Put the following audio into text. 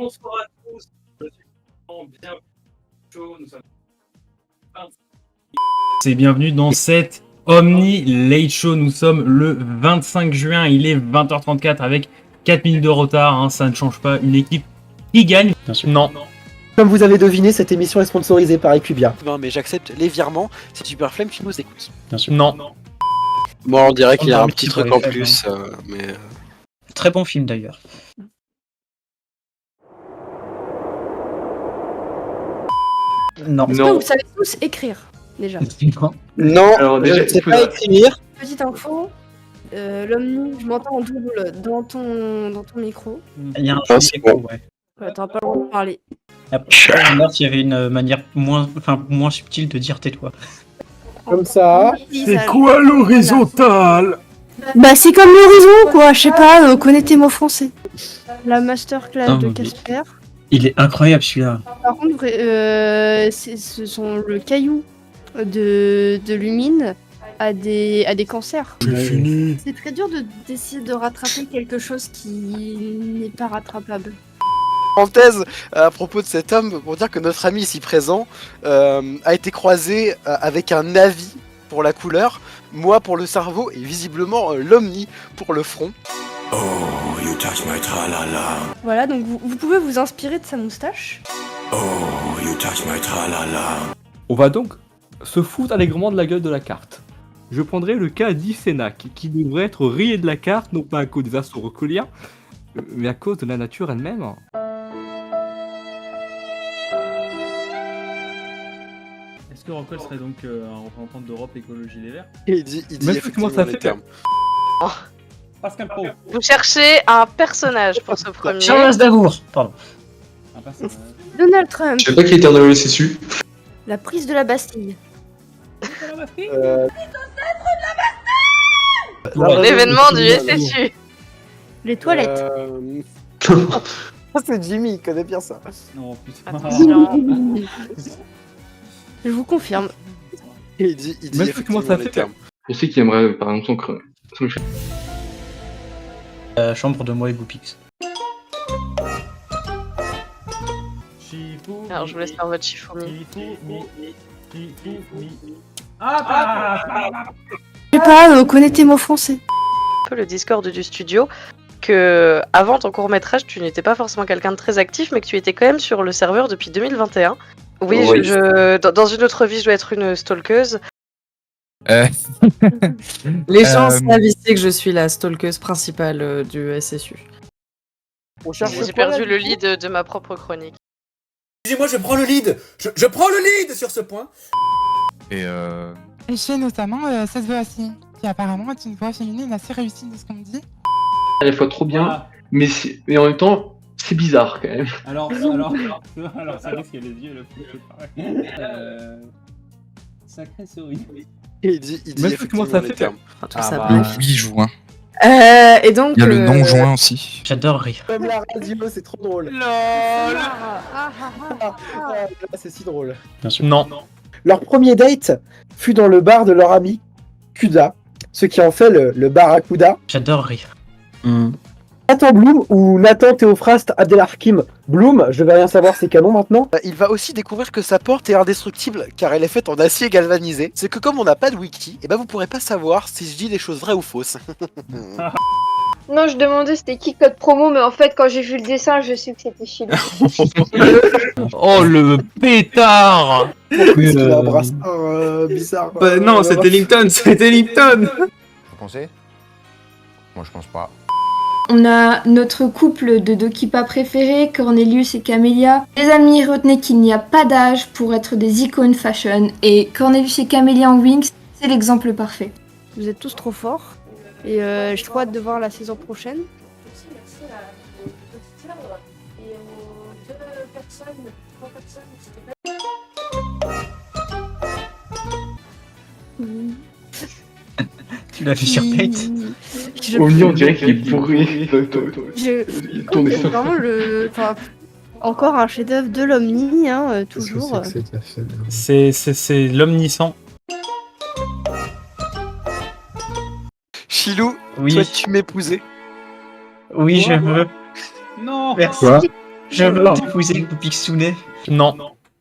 Bonsoir à tous. Je suis bien chaud. Nous sommes C'est bienvenue dans cette Omni Late Show. Nous sommes le 25 juin. Il est 20h34 avec 4 minutes de retard. Hein, ça ne change pas. Une équipe qui gagne. Bien sûr. Non. Comme vous avez deviné, cette émission est sponsorisée par Equibia. Non, mais j'accepte les virements. C'est Superflame qui nous écoute. Bien sûr. Non. Bon, on dirait qu'il y a un petit petit truc pour en les faibles, plus, mais. Très bon film d'ailleurs. Non. Est-ce que vous savez tous écrire déjà? Non, Alors, déjà, je ne sais il faut- pas écrire. Petite info, l'Omni, je m'entends en double dans ton micro. Il y a un Ah, petit c'est écho, bon. ouais. T'auras pas le droit de parler. Après, je me demande s'il y avait une manière moins subtile de dire tais-toi. Comme ça. C'est quoi l'horizontale? Bah c'est comme l'horizon quoi, je sais pas, connais tes mots français. La masterclass Ah, de oui. Casper. Il est incroyable celui-là. Par contre, ce sont le caillou de Lumine à des cancers. Fini. C'est très dur d'essayer de rattraper quelque chose qui n'est pas rattrapable. Parenthèse à propos de cet homme, pour dire que notre ami ici présent a été croisé avec un navi pour la couleur, moi pour le cerveau et visiblement l'Omni pour le front. Oh, you touch my tra-la-la. Voilà, donc vous pouvez vous inspirer de sa moustache. Oh, you touch my tra-la-la. On va donc se foutre allègrement de la gueule de la carte. Je prendrai le cas d'Isenak, qui devrait être rayé de la carte, non pas à cause des assauts rocoliens, mais à cause de la nature elle-même. Est-ce que Rocol serait donc un représentant d'Europe Écologie Les Verts? Et il dit Mais comment effectivement ça les fait termes. Pascal Pro. Vous cherchez un personnage pour ce premier. Charles d'amour. Pardon. Un personnage. Donald Trump, Je sais pas qui était dans le SSU. la prise de la Bastille. L'événement du SSU. Les toilettes. C'est Jimmy, il connaît bien ça. Non, putain. Attention. Je vous confirme. Et il dit Mais effectivement comment ça les fait termes. Je sais qu'il aimerait par exemple son Chambre de moi et Goupix. Alors je vous laisse faire votre Shifumi. Je sais pas, connais tes mots français. Un peu le Discord du studio que avant ton court-métrage, tu n'étais pas forcément quelqu'un de très actif, mais que tu étais quand même sur le serveur depuis 2021. Oui, Oui. dans une autre vie, je dois être une stalkeuse. Les gens savent ici que je suis la stalkeuse principale du SSU. On cherche J'ai quoi, perdu là, le du coup lead de ma propre chronique. Excusez-moi, je prends le lead. Je prends le lead sur ce point. Et chez notamment cette voix aussi, qui apparemment est une voix féminine assez réussie de ce qu'on me dit. à la fois trop bien, mais en même temps, c'est bizarre quand même. Alors, ça risque qu'il y a les yeux, le fou, c'est pareil. Sacré souris. Et il dit Mais comment ça effectivement les fait termes. Tout Ah ça, bah. bref. 8 juin. Et donc. Il y a le non-joint aussi. J'adore rire. Même la radio, c'est trop drôle. C'est si drôle. Bien sûr. Non. Leur premier date fut dans le bar de leur ami Kuda, ce qui en fait le Barracuda. J'adore rire. Nathan Bloom ou Nathan Théophraste Abdelhakim Bloom, je vais rien savoir, c'est canon maintenant. Il va aussi découvrir que sa porte est indestructible car elle est faite en acier galvanisé. C'est que comme on n'a pas de wiki, et ben vous pourrez pas savoir si je dis des choses vraies ou fausses. Non, je demandais c'était qui code promo, mais en fait, quand j'ai vu le dessin, je sais que c'était Chili. Oh le pétard! Il a un brassard bizarre. Non, c'était Lipton, Vous pensez? Moi je pense pas. On a notre couple de Dokipa préférés, Cornelius et Camélia. Les amis, retenez qu'il n'y a pas d'âge pour être des icônes fashion, et Cornelius et Camélia en Wings, c'est l'exemple parfait. Vous êtes tous trop forts. Et j'ai trop hâte de voir la saison prochaine. Tu l'as vu sur Pate. Omni, on dirait qu'il est bourré. Vraiment encore un chef-d'œuvre de l'Omni, hein, toujours. C'est l'omniscient. Chilou, Oui. souhaites-tu m'épouser? Oui, je veux. Non. Merci. Quoi Je veux t'épouser, Pixounet. Non.